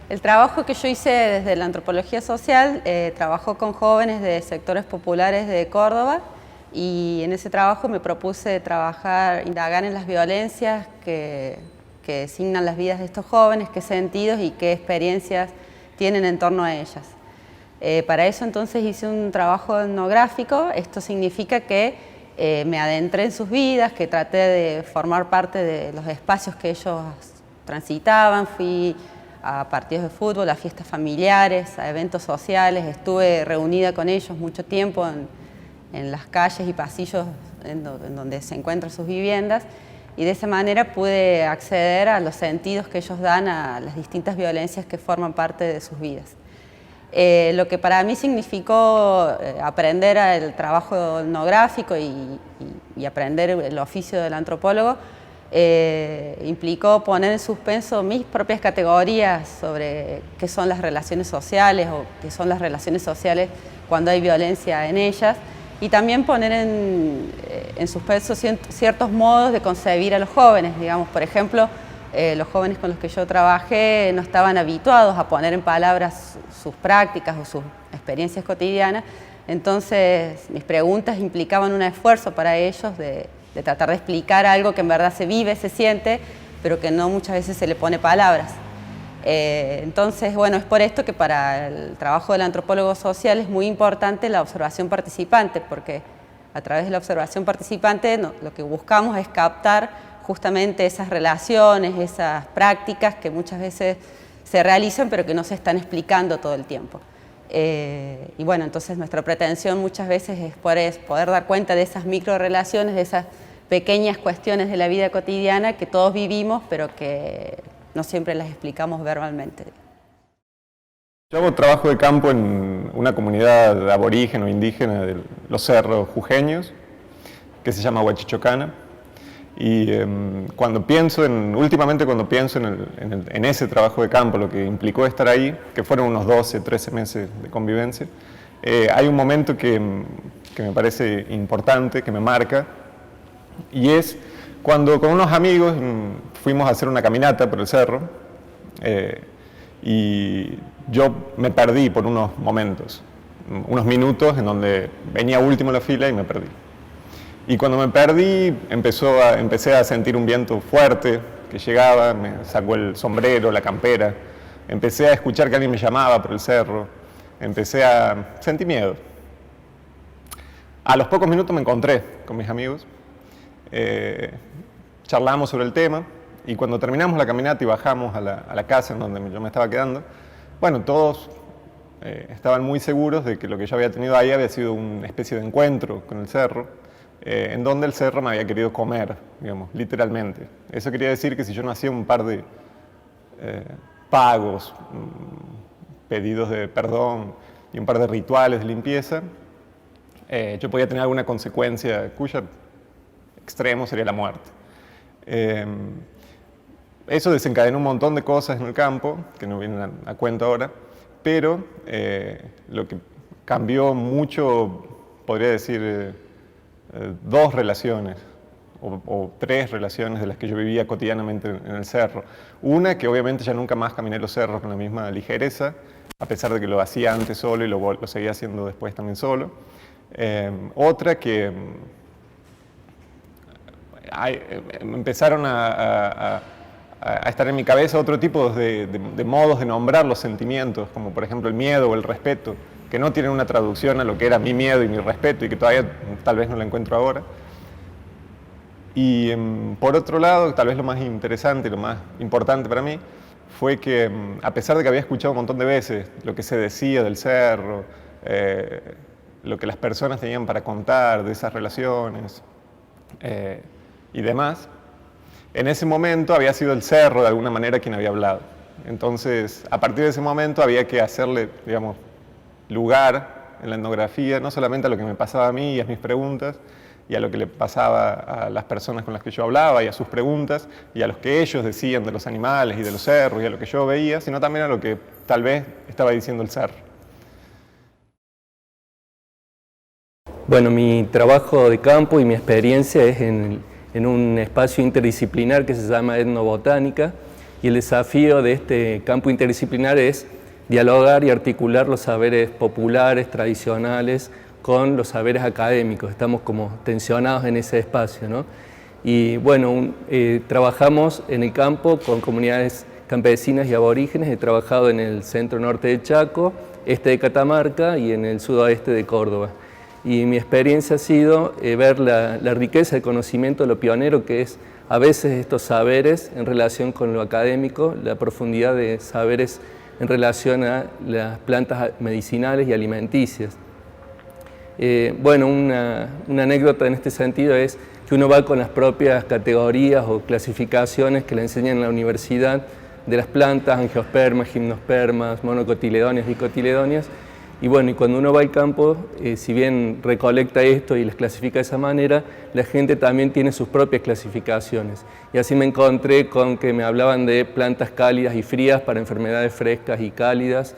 El trabajo que yo hice desde la antropología social, trabajó con jóvenes de sectores populares de Córdoba y en ese trabajo me propuse indagar en las violencias que designan las vidas de estos jóvenes, qué sentidos y qué experiencias tienen en torno a ellas. Para eso entonces hice un trabajo etnográfico. Esto significa que me adentré en sus vidas, que traté de formar parte de los espacios que ellos transitaban, fui a partidos de fútbol, a fiestas familiares, a eventos sociales, estuve reunida con ellos mucho tiempo en las calles y pasillos en donde se encuentran sus viviendas, y de esa manera pude acceder a los sentidos que ellos dan a las distintas violencias que forman parte de sus vidas. Lo que para mí significó aprender el trabajo etnográfico y aprender el oficio del antropólogo, implicó poner en suspenso mis propias categorías sobre qué son las relaciones sociales o qué son las relaciones sociales cuando hay violencia en ellas, y también poner en suspenso ciertos modos de concebir a los jóvenes. Digamos, por ejemplo, los jóvenes con los que yo trabajé no estaban habituados a poner en palabras sus prácticas o sus experiencias cotidianas, entonces mis preguntas implicaban un esfuerzo para ellos de tratar de explicar algo que en verdad se vive, se siente, pero que no muchas veces se le pone palabras. Entonces, bueno, es por esto que para el trabajo del antropólogo social es muy importante la observación participante, porque a través de la observación participante lo que buscamos es captar justamente esas relaciones, esas prácticas que muchas veces se realizan pero que no se están explicando todo el tiempo. Y bueno, entonces nuestra pretensión muchas veces es poder dar cuenta de esas microrelaciones, de esas pequeñas cuestiones de la vida cotidiana que todos vivimos, pero que no siempre las explicamos verbalmente. Yo hago trabajo de campo en una comunidad aborigen o indígena de los cerros jujeños, que se llama Huachichocana. Y últimamente cuando pienso en ese trabajo de campo, lo que implicó estar ahí, que fueron unos 12, 13 meses de convivencia, hay un momento que me parece importante, que me marca, y es cuando con unos amigos fuimos a hacer una caminata por el cerro, y yo me perdí por unos momentos, unos minutos en donde venía último en la fila y me perdí. Y cuando me perdí, empecé a sentir un viento fuerte que llegaba, me sacó el sombrero, la campera, empecé a escuchar que alguien me llamaba por el cerro, empecé a sentir miedo. A los pocos minutos me encontré con mis amigos, charlamos sobre el tema, y cuando terminamos la caminata y bajamos a la casa en donde yo me estaba quedando, bueno, todos estaban muy seguros de que lo que yo había tenido ahí había sido una especie de encuentro con el cerro, en donde el cerro me había querido comer, digamos, literalmente. Eso quería decir que si yo no hacía un par de pagos, pedidos de perdón y un par de rituales de limpieza, yo podía tener alguna consecuencia cuya extremo sería la muerte. Eso desencadenó un montón de cosas en el campo, que no vienen a cuento ahora, pero lo que cambió mucho, podría decir, dos relaciones o tres relaciones de las que yo vivía cotidianamente en el cerro. Una, que obviamente ya nunca más caminé los cerros con la misma ligereza, a pesar de que lo hacía antes solo y lo seguía haciendo después también solo. Otra, que empezaron a estar en mi cabeza otro tipo de modos de nombrar los sentimientos, como por ejemplo el miedo o el respeto, que no tienen una traducción a lo que era mi miedo y mi respeto y que todavía tal vez no la encuentro ahora. Y por otro lado, tal vez lo más interesante, lo más importante para mí, fue que a pesar de que había escuchado un montón de veces lo que se decía del cerro, lo que las personas tenían para contar de esas relaciones y demás, en ese momento había sido el cerro de alguna manera quien había hablado. Entonces, a partir de ese momento había que hacerle, digamos, lugar en la etnografía, no solamente a lo que me pasaba a mí y a mis preguntas, y a lo que le pasaba a las personas con las que yo hablaba y a sus preguntas, y a los que ellos decían de los animales y de los cerros y a lo que yo veía, sino también a lo que tal vez estaba diciendo el cerro. Bueno, mi trabajo de campo y mi experiencia es en un espacio interdisciplinar que se llama etnobotánica, Y el desafío de este campo interdisciplinar es dialogar y articular los saberes populares, tradicionales, con los saberes académicos. Estamos como tensionados en ese espacio, ¿no? Y bueno, trabajamos en el campo con comunidades campesinas y aborígenes. He trabajado en el centro norte de Chaco, este de Catamarca y en el sudoeste de Córdoba. Y mi experiencia ha sido ver la riqueza de conocimiento, lo pionero que es a veces estos saberes en relación con lo académico, la profundidad de saberes en relación a las plantas medicinales y alimenticias. Bueno, una anécdota en este sentido es que uno va con las propias categorías o clasificaciones que le enseñan en la universidad de las plantas, angiospermas, gimnospermas, monocotiledóneas, dicotiledóneas. Y bueno, y cuando uno va al campo, si bien recolecta esto y las clasifica de esa manera, la gente también tiene sus propias clasificaciones. Y así me encontré con que me hablaban de plantas cálidas y frías para enfermedades frescas y cálidas.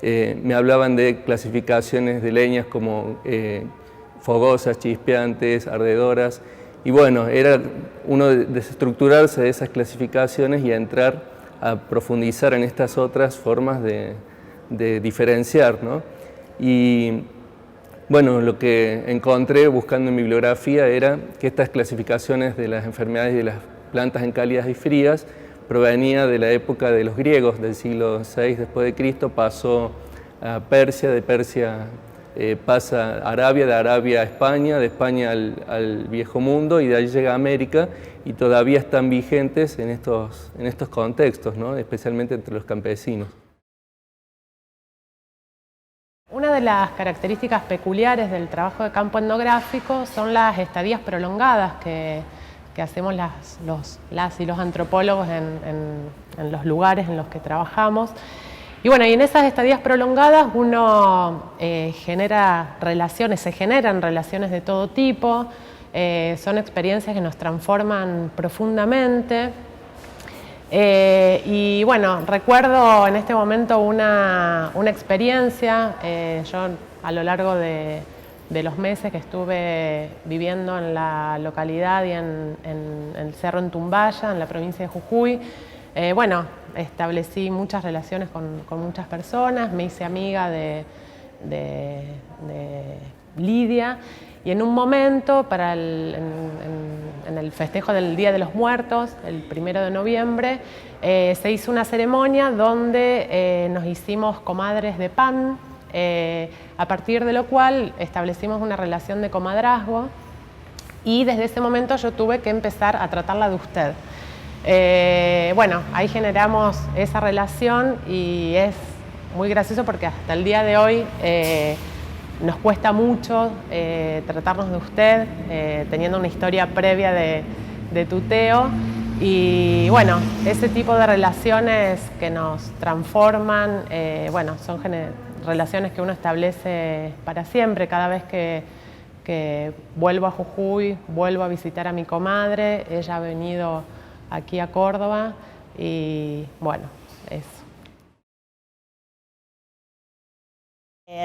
Me hablaban de clasificaciones de leñas como fogosas, chispeantes, ardedoras. Y bueno, era uno desestructurarse de esas clasificaciones y entrar a profundizar en estas otras formas de diferenciar, ¿no? Y bueno, lo que encontré buscando en bibliografía era que estas clasificaciones de las enfermedades y de las plantas en cálidas y frías provenía de la época de los griegos, del siglo VI después de Cristo, pasó a Persia, de Persia pasa a Arabia, de Arabia a España, de España al Viejo Mundo y de ahí llega a América y todavía están vigentes en estos contextos, ¿no? Especialmente entre los campesinos. Una de las características peculiares del trabajo de campo etnográfico son las estadías prolongadas que hacemos las y los antropólogos en los lugares en los que trabajamos. Y bueno, y en esas estadías prolongadas uno genera relaciones, se generan relaciones de todo tipo, son experiencias que nos transforman profundamente. Y bueno, recuerdo en este momento una experiencia, yo a lo largo de los meses que estuve viviendo en la localidad y en el cerro en Tumbaya, en la provincia de Jujuy, bueno, establecí muchas relaciones con muchas personas, me hice amiga de Lidia. Y en un momento, en el festejo del Día de los Muertos, el 1 de noviembre, se hizo una ceremonia donde nos hicimos comadres de pan, a partir de lo cual establecimos una relación de comadrazgo y desde ese momento yo tuve que empezar a tratarla de usted. Bueno, ahí generamos esa relación y es muy gracioso porque hasta el día de hoy nos cuesta mucho tratarnos de usted, teniendo una historia previa de tuteo. Y bueno, ese tipo de relaciones que nos transforman, bueno, son relaciones que uno establece para siempre. Cada vez que vuelvo a Jujuy, vuelvo a visitar a mi comadre, ella ha venido aquí a Córdoba y bueno, eso.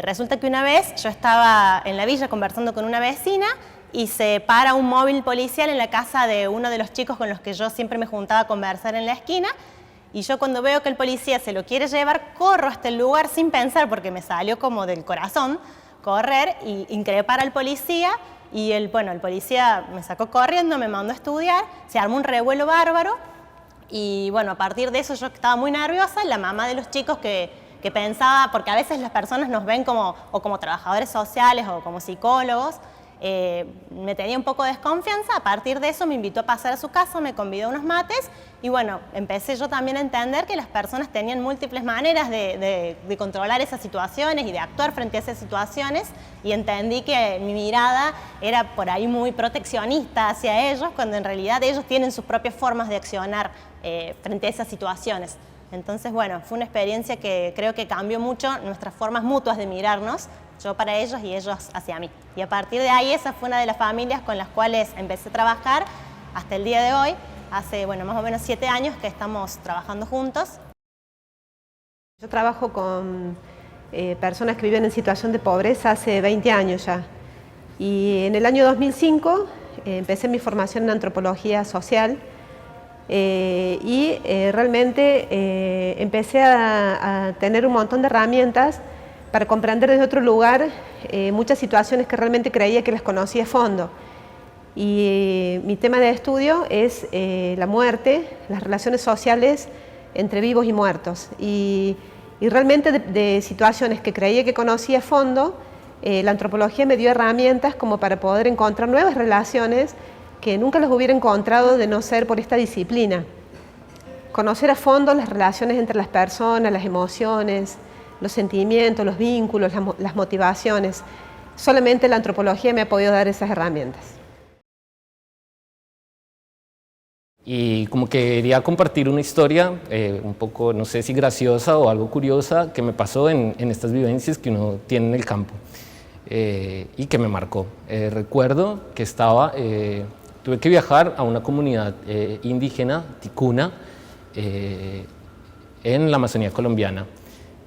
Resulta que una vez yo estaba en la villa conversando con una vecina y se para un móvil policial en la casa de uno de los chicos con los que yo siempre me juntaba a conversar en la esquina y yo cuando veo que el policía se lo quiere llevar, corro hasta el lugar sin pensar porque me salió como del corazón correr y increpar al policía y el policía me sacó corriendo, me mandó a estudiar, se armó un revuelo bárbaro y bueno, a partir de eso yo estaba muy nerviosa, la mamá de los chicos que pensaba, porque a veces las personas nos ven como trabajadores sociales o como psicólogos, me tenía un poco de desconfianza. A partir de eso me invitó a pasar a su casa, me convidó a unos mates y bueno, empecé yo también a entender que las personas tenían múltiples maneras de controlar esas situaciones y de actuar frente a esas situaciones y entendí que mi mirada era por ahí muy proteccionista hacia ellos, cuando en realidad ellos tienen sus propias formas de accionar frente a esas situaciones. Entonces, bueno, fue una experiencia que creo que cambió mucho nuestras formas mutuas de mirarnos, yo para ellos y ellos hacia mí. Y a partir de ahí, esa fue una de las familias con las cuales empecé a trabajar hasta el día de hoy. Hace, bueno, más o menos 7 años que estamos trabajando juntos. Yo trabajo con personas que viven en situación de pobreza hace 20 años ya. Y en el año 2005 empecé mi formación en antropología social Realmente empecé a tener un montón de herramientas para comprender desde otro lugar muchas situaciones que realmente creía que las conocía a fondo. Y mi tema de estudio es la muerte, las relaciones sociales entre vivos y muertos. Y realmente de situaciones que creía que conocía a fondo, la antropología me dio herramientas como para poder encontrar nuevas relaciones que nunca las hubiera encontrado de no ser por esta disciplina. Conocer a fondo las relaciones entre las personas, las emociones, los sentimientos, los vínculos, las motivaciones. Solamente la antropología me ha podido dar esas herramientas. Y como que quería compartir una historia un poco, no sé si graciosa o algo curiosa, que me pasó en estas vivencias que uno tiene en el campo y que me marcó. Recuerdo que tuve que viajar a una comunidad indígena, ticuna, en la Amazonía colombiana,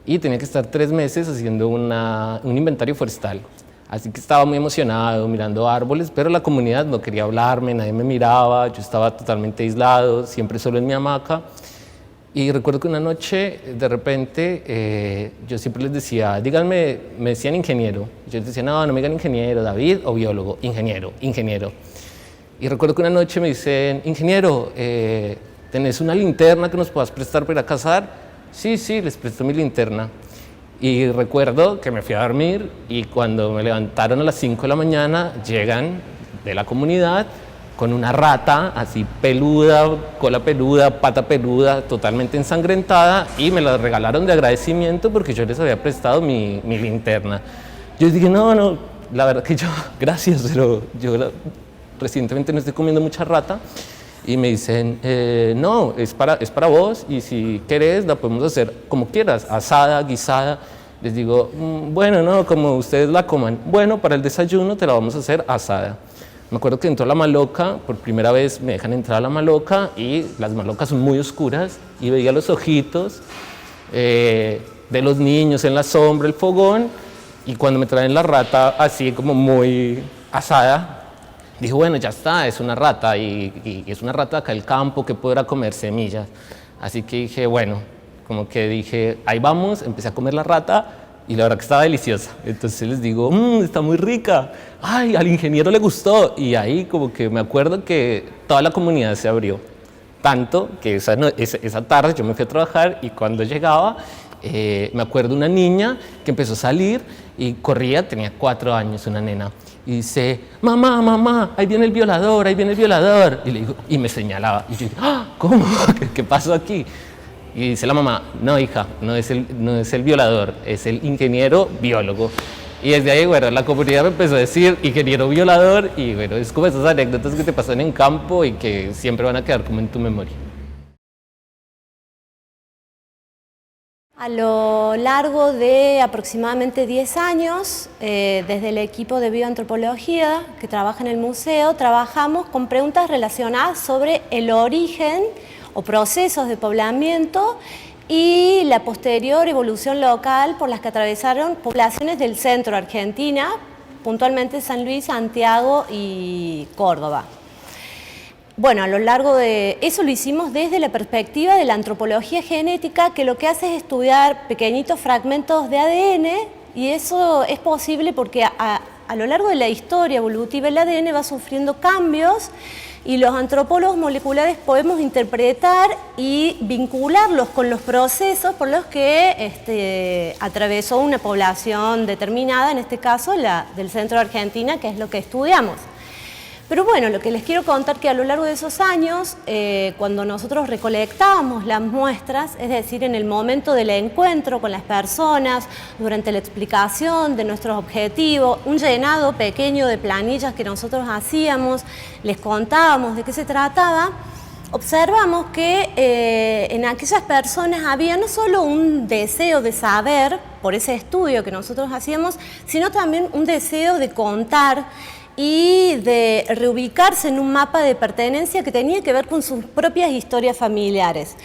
y tenía que estar 3 meses haciendo un inventario forestal. Así que estaba muy emocionado mirando árboles, pero la comunidad no quería hablarme, nadie me miraba, yo estaba totalmente aislado, siempre solo en mi hamaca. Y recuerdo que una noche, de repente, yo siempre les decía, díganme, me decían ingeniero. Yo les decía, no me digan ingeniero, David, o biólogo, ingeniero. Y recuerdo que una noche me dicen, ingeniero, ¿tenés una linterna que nos puedas prestar para ir a cazar? Sí, les presto mi linterna. Y recuerdo que me fui a dormir y cuando me levantaron a las 5 de la mañana, llegan de la comunidad con una rata así peluda, cola peluda, pata peluda, totalmente ensangrentada, y me la regalaron de agradecimiento porque yo les había prestado mi linterna. Yo dije, no, la verdad que gracias, pero yo recientemente no estoy comiendo mucha rata. Y me dicen, no, es para vos, y si querés la podemos hacer como quieras, asada, guisada. Les digo, bueno, no, como ustedes la coman. Bueno, para el desayuno te la vamos a hacer asada. Me acuerdo que entró a la maloca, por primera vez me dejan entrar a la maloca, y las malocas son muy oscuras, y veía los ojitos de los niños en la sombra, el fogón, y cuando me traen la rata así como muy asada, dije, bueno, ya está, es una rata, y es una rata acá del campo que podrá comer semillas. Así que dije, bueno, como que dije, ahí vamos, empecé a comer la rata, y la verdad que estaba deliciosa. Entonces les digo, está muy rica, ay, al ingeniero le gustó. Y ahí como que me acuerdo que toda la comunidad se abrió. Tanto que esa tarde yo me fui a trabajar, y cuando llegaba, me acuerdo una niña que empezó a salir y corría, tenía 4 años, una nena. Y dice, mamá, ahí viene el violador. Y le digo, y me señalaba. Y yo dije, ¿cómo? ¿Qué pasó aquí? Y dice la mamá, no, hija, no es el violador, es el ingeniero biólogo. Y desde ahí, bueno, la comunidad me empezó a decir ingeniero violador, y bueno, es como esas anécdotas que te pasan en campo y que siempre van a quedar como en tu memoria. A lo largo de aproximadamente 10 años, desde el equipo de bioantropología que trabaja en el museo, trabajamos con preguntas relacionadas sobre el origen o procesos de poblamiento y la posterior evolución local por las que atravesaron poblaciones del centro de Argentina, puntualmente San Luis, Santiago y Córdoba. Bueno, a lo largo de eso lo hicimos desde la perspectiva de la antropología genética, que lo que hace es estudiar pequeñitos fragmentos de ADN, y eso es posible porque a lo largo de la historia evolutiva el ADN va sufriendo cambios, y los antropólogos moleculares podemos interpretar y vincularlos con los procesos por los que atravesó una población determinada, en este caso la del centro de Argentina, que es lo que estudiamos. Pero bueno, lo que les quiero contar que a lo largo de esos años, cuando nosotros recolectábamos las muestras, es decir, en el momento del encuentro con las personas, durante la explicación de nuestros objetivos, un llenado pequeño de planillas que nosotros hacíamos, les contábamos de qué se trataba, observamos que en aquellas personas había no solo un deseo de saber por ese estudio que nosotros hacíamos, sino también un deseo de contar y de reubicarse en un mapa de pertenencia que tenía que ver con sus propias historias familiares.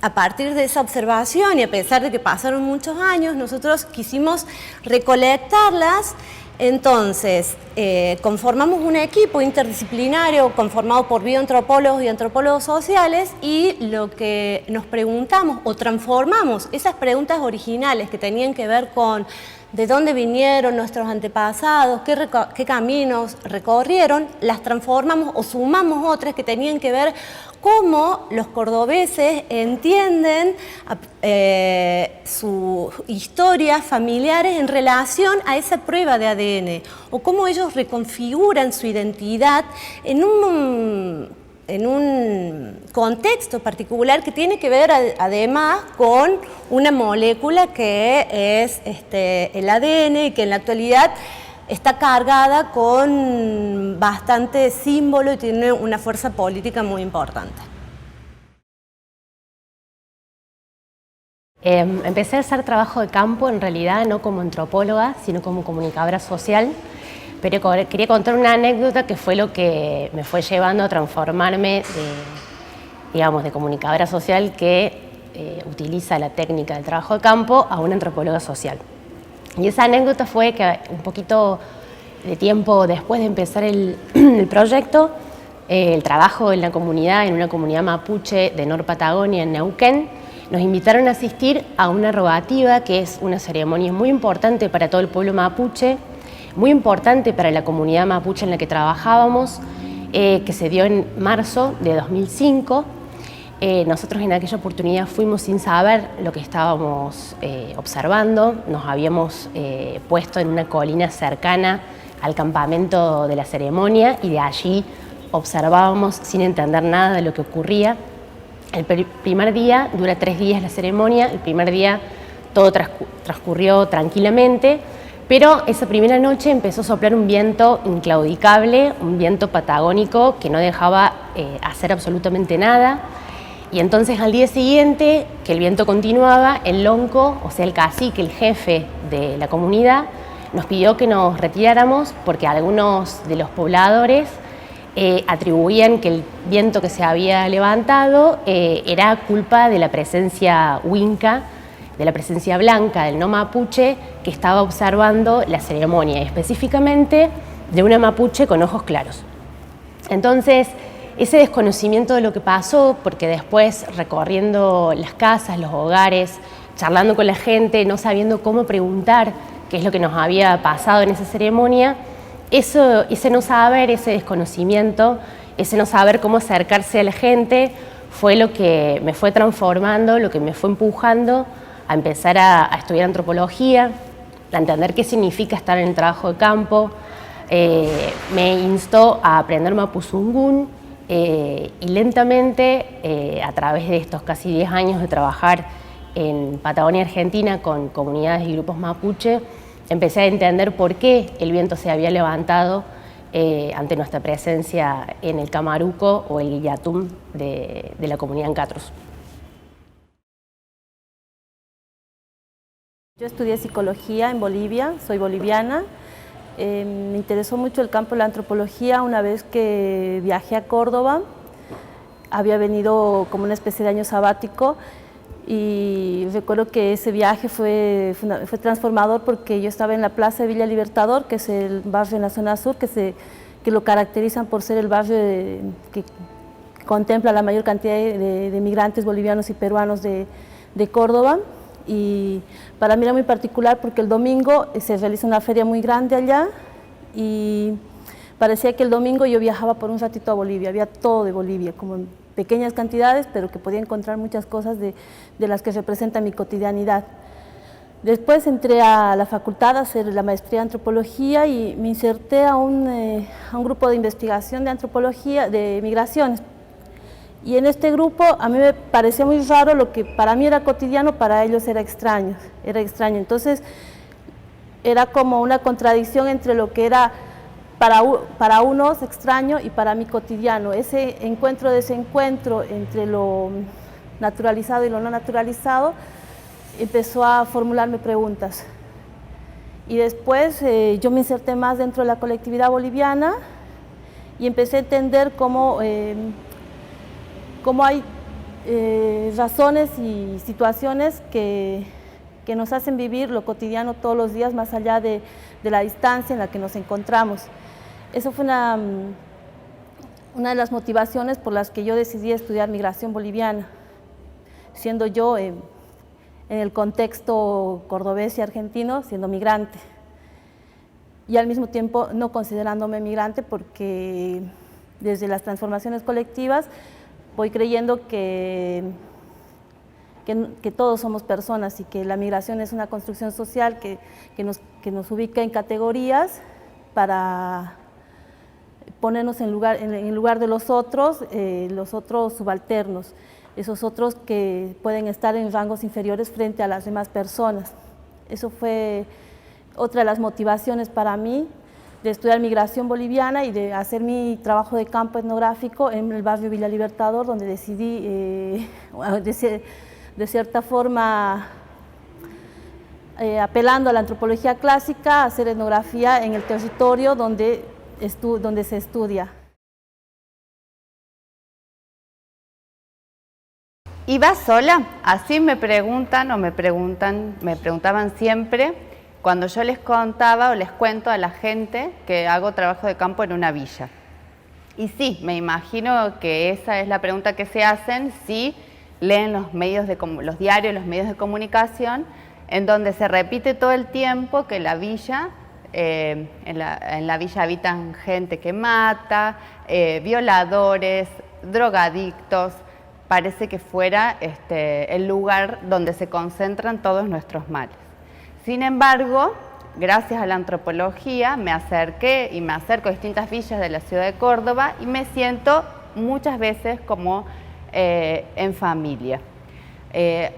A partir de esa observación, y a pesar de que pasaron muchos años, nosotros quisimos recolectarlas Entonces, conformamos un equipo interdisciplinario conformado por bioantropólogos y antropólogos sociales y lo que nos preguntamos o transformamos esas preguntas originales que tenían que ver con de dónde vinieron nuestros antepasados, qué caminos recorrieron, las transformamos o sumamos otras que tenían que ver cómo los cordobeses entienden sus historias familiares en relación a esa prueba de ADN o cómo ellos reconfiguran su identidad en un contexto particular que tiene que ver además con una molécula que es el ADN y que en la actualidad está cargada con bastante símbolo y tiene una fuerza política muy importante. Empecé a hacer trabajo de campo en realidad no como antropóloga, sino como comunicadora social, pero quería contar una anécdota que fue lo que me fue llevando a transformarme de comunicadora social que utiliza la técnica del trabajo de campo a una antropóloga social. Y esa anécdota fue que un poquito de tiempo después de empezar el proyecto, el trabajo en la comunidad, en una comunidad mapuche de Nor Patagonia, en Neuquén, nos invitaron a asistir a una rogativa, que es una ceremonia muy importante para todo el pueblo mapuche, muy importante para la comunidad mapuche en la que trabajábamos, que se dio en marzo de 2005. Nosotros en aquella oportunidad fuimos sin saber lo que estábamos observando. Nos habíamos puesto en una colina cercana al campamento de la ceremonia y de allí observábamos sin entender nada de lo que ocurría. El primer día, dura 3 días la ceremonia, el primer día todo transcurrió tranquilamente, pero esa primera noche empezó a soplar un viento inclaudicable, un viento patagónico que no dejaba hacer absolutamente nada. Y entonces al día siguiente, que el viento continuaba, el lonco, o sea el cacique, el jefe de la comunidad, nos pidió que nos retiráramos porque algunos de los pobladores atribuían que el viento que se había levantado era culpa de la presencia huinca, de la presencia blanca del no mapuche que estaba observando la ceremonia, específicamente de una mapuche con ojos claros. Entonces, ese desconocimiento de lo que pasó, porque después recorriendo las casas, los hogares, charlando con la gente, no sabiendo cómo preguntar qué es lo que nos había pasado en esa ceremonia, ese no saber, ese desconocimiento, ese no saber cómo acercarse a la gente, fue lo que me fue transformando, lo que me fue empujando a empezar a estudiar antropología, a entender qué significa estar en el trabajo de campo. Me instó a aprender mapuzungún y lentamente, a través de estos casi 10 años de trabajar en Patagonia, Argentina, con comunidades y grupos mapuche, empecé a entender por qué el viento se había levantado ante nuestra presencia en el Camaruco o el Guillatum de la comunidad Ancatros. Yo estudié psicología en Bolivia, soy boliviana. Me interesó mucho el campo de la antropología una vez que viajé a Córdoba. Había venido como una especie de año sabático y recuerdo que ese viaje fue transformador porque yo estaba en la Plaza de Villa Libertador, que es el barrio en la zona sur, que lo caracterizan por ser el barrio que contempla la mayor cantidad de migrantes bolivianos y peruanos de Córdoba. Y para mí era muy particular porque el domingo se realiza una feria muy grande allá y parecía que el domingo yo viajaba por un ratito a Bolivia, había todo de Bolivia, como en pequeñas cantidades, pero que podía encontrar muchas cosas de las que representan mi cotidianidad. Después entré a la facultad a hacer la maestría de antropología y me inserté a un grupo de investigación de antropología, de migraciones. Y en este grupo a mí me parecía muy raro lo que para mí era cotidiano, para ellos era extraño. Entonces era como una contradicción entre lo que era para unos extraño y para mí cotidiano. Ese desencuentro entre lo naturalizado y lo no naturalizado empezó a formularme preguntas. Y después yo me inserté más dentro de la colectividad boliviana y empecé a entender cómo hay razones y situaciones que nos hacen vivir lo cotidiano todos los días, más allá de de la distancia en la que nos encontramos. Eso fue una de las motivaciones por las que yo decidí estudiar migración boliviana, siendo yo en el contexto cordobés y argentino, siendo migrante. Y al mismo tiempo no considerándome migrante, porque desde las transformaciones colectivas voy creyendo que todos somos personas y que la migración es una construcción social que nos ubica en categorías para ponernos en lugar de los otros subalternos, esos otros que pueden estar en rangos inferiores frente a las demás personas. Eso fue otra de las motivaciones para mí de estudiar migración boliviana y de hacer mi trabajo de campo etnográfico en el barrio Villa Libertador, donde decidí, de cierta forma, apelando a la antropología clásica, hacer etnografía en el territorio donde se estudia. ¿Ibas sola? Así me preguntaban siempre cuando yo les contaba o les cuento a la gente que hago trabajo de campo en una villa. Y sí, me imagino que esa es la pregunta que se hacen si leen los diarios, los medios de comunicación, en donde se repite todo el tiempo que la villa, en la villa habitan gente que mata, violadores, drogadictos. Parece que fuera el lugar donde se concentran todos nuestros males. Sin embargo, gracias a la antropología me acerqué y me acerco a distintas villas de la ciudad de Córdoba y me siento muchas veces como en familia.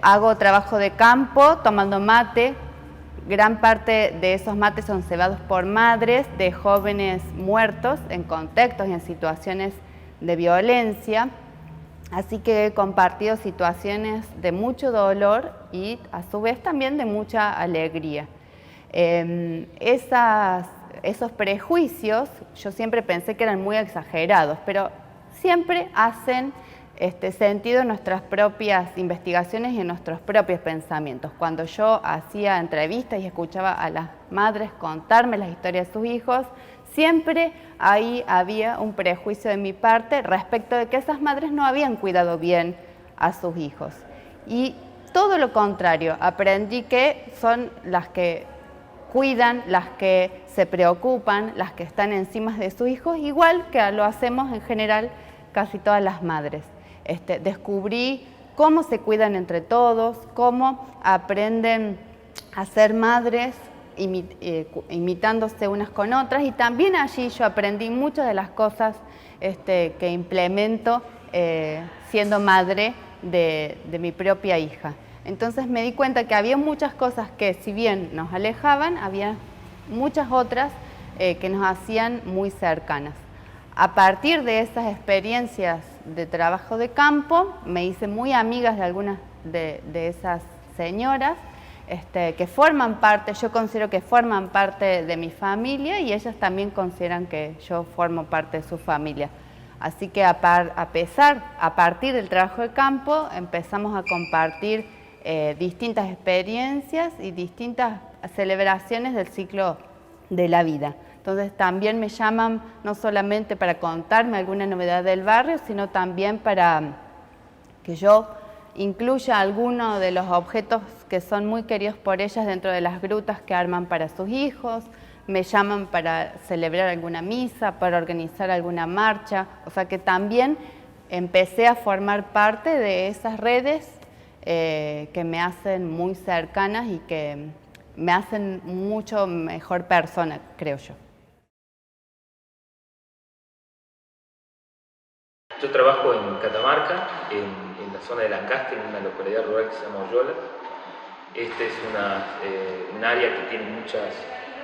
Hago trabajo de campo tomando mate. Gran parte de esos mates son cebados por madres de jóvenes muertos en contextos y en situaciones de violencia. Así que he compartido situaciones de mucho dolor y a su vez también de mucha alegría. Esos prejuicios yo siempre pensé que eran muy exagerados, pero siempre hacen sentido en nuestras propias investigaciones y en nuestros propios pensamientos. Cuando yo hacía entrevistas y escuchaba a las madres contarme las historias de sus hijos, siempre ahí había un prejuicio de mi parte respecto de que esas madres no habían cuidado bien a sus hijos. Y todo lo contrario, aprendí que son las que cuidan, las que se preocupan, las que están encima de sus hijos, igual que lo hacemos en general casi todas las madres. Descubrí cómo se cuidan entre todos, cómo aprenden a ser madres, imitándose unas con otras, y también allí yo aprendí muchas de las cosas que implemento siendo madre de mi propia hija. Entonces me di cuenta que había muchas cosas que, si bien nos alejaban, había muchas otras que nos hacían muy cercanas. A partir de esas experiencias de trabajo de campo, me hice muy amigas de algunas de esas señoras que forman parte, yo considero que forman parte de mi familia, y ellas también consideran que yo formo parte de su familia. Así que a partir del trabajo de campo empezamos a compartir distintas experiencias y distintas celebraciones del ciclo de la vida. Entonces también me llaman no solamente para contarme alguna novedad del barrio, sino también para que yo incluya algunos de los objetos que son muy queridos por ellas dentro de las grutas que arman para sus hijos. Me llaman para celebrar alguna misa, para organizar alguna marcha. O sea que también empecé a formar parte de esas redes que me hacen muy cercanas y que me hacen mucho mejor persona, creo yo. Yo trabajo en Catamarca, en la zona de Lancaster, en una localidad rural que se llama Oyola. Esta es un área que tiene muchas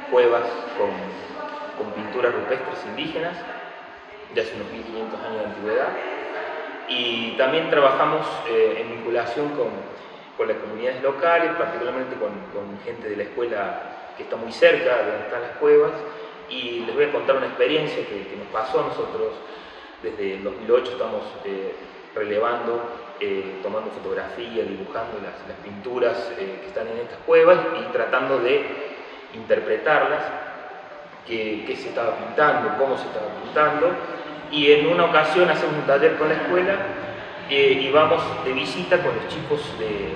cuevas con pinturas rupestres indígenas de hace unos 1500 años de antigüedad. Y también trabajamos en vinculación con las comunidades locales, particularmente con gente de la escuela que está muy cerca de donde están las cuevas. Y les voy a contar una experiencia que nos pasó a nosotros. Desde el 2008 estamos relevando, tomando fotografías, dibujando las pinturas que están en estas cuevas y tratando de interpretarlas qué se estaba pintando, cómo se estaba pintando, y en una ocasión hacemos un taller con la escuela y vamos de visita con los chicos de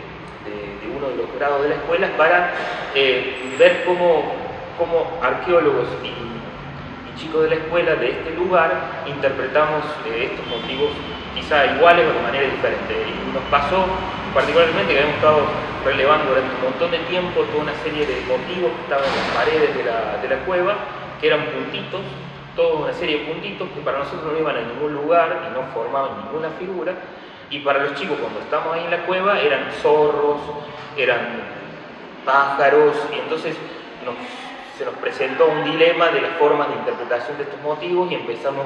uno de los grados de la escuela para ver cómo arqueólogos y chicos de la escuela de este lugar interpretamos estos motivos quizá iguales o de manera diferente. Y nos pasó particularmente que habíamos estado relevando durante un montón de tiempo toda una serie de motivos que estaban en las paredes de la cueva, que eran puntitos, toda una serie de puntitos que para nosotros no iban a ningún lugar y no formaban ninguna figura, y para los chicos cuando estamos ahí en la cueva eran zorros, eran pájaros, y entonces se nos presentó un dilema de las formas de interpretación de estos motivos y empezamos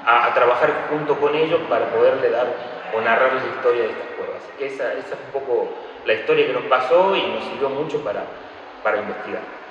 a trabajar junto con ellos para poderle dar o narrarles la historia de estas cuevas. Así que esa es un poco la historia que nos pasó y nos sirvió mucho para investigar.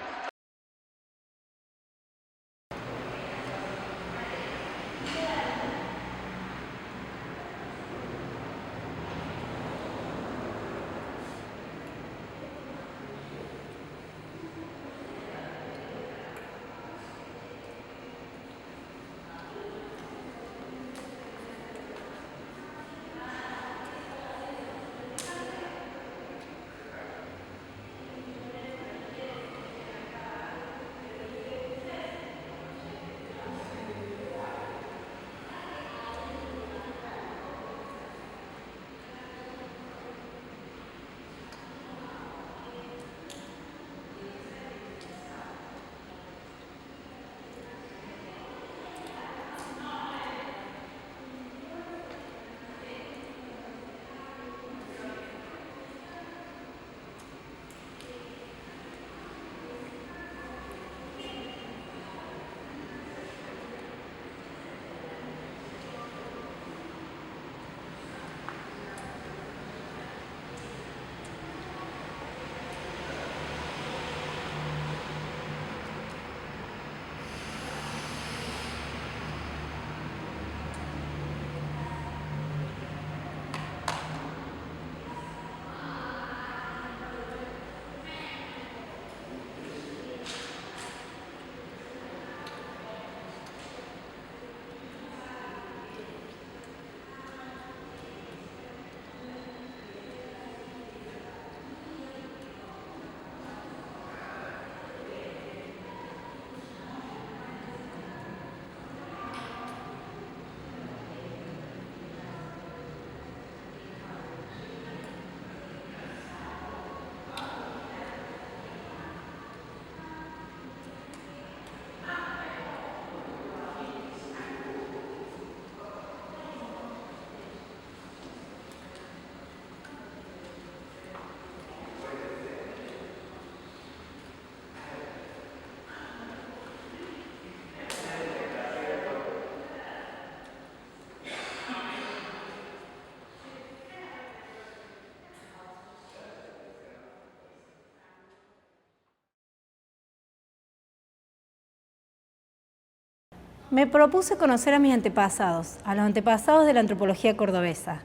Me propuse conocer a mis antepasados, a los antepasados de la antropología cordobesa.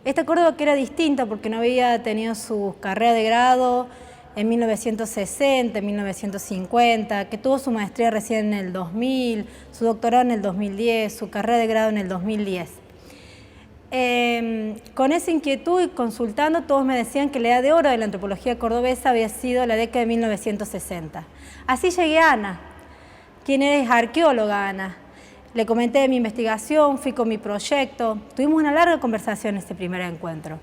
Esta Córdoba que era distinta porque no había tenido su carrera de grado en 1960, en 1950, que tuvo su maestría recién en el 2000, su doctorado en el 2010, su carrera de grado en el 2010. Con esa inquietud y consultando, todos me decían que la edad de oro de la antropología cordobesa había sido la década de 1960. Así llegué a Ana. ¿Quién es arqueóloga, Ana? Le comenté de mi investigación, fui con mi proyecto. Tuvimos una larga conversación en este primer encuentro.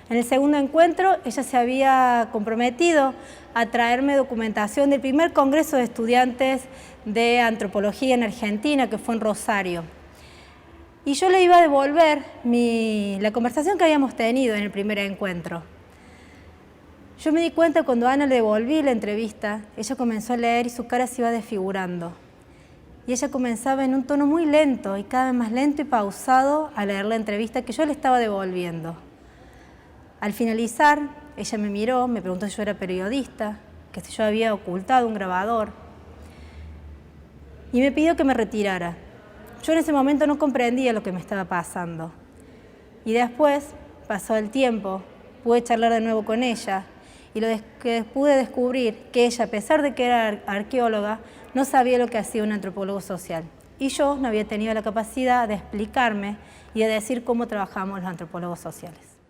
En el segundo encuentro, ella se había comprometido a traerme documentación del primer congreso de estudiantes de antropología en Argentina, que fue en Rosario. Y yo le iba a devolver la conversación que habíamos tenido en el primer encuentro. Yo me di cuenta cuando a Ana le devolví la entrevista, ella comenzó a leer y su cara se iba desfigurando. Y ella comenzaba en un tono muy lento y cada vez más lento y pausado a leer la entrevista que yo le estaba devolviendo. Al finalizar, ella me miró, me preguntó si yo era periodista, que si yo había ocultado un grabador y me pidió que me retirara. Yo en ese momento no comprendía lo que me estaba pasando. Y después, pasó el tiempo, pude charlar de nuevo con ella y lo que pude descubrir que ella, a pesar de que era arqueóloga, no sabía lo que hacía un antropólogo social. Y yo no había tenido la capacidad de explicarme y de decir cómo trabajamos los antropólogos sociales.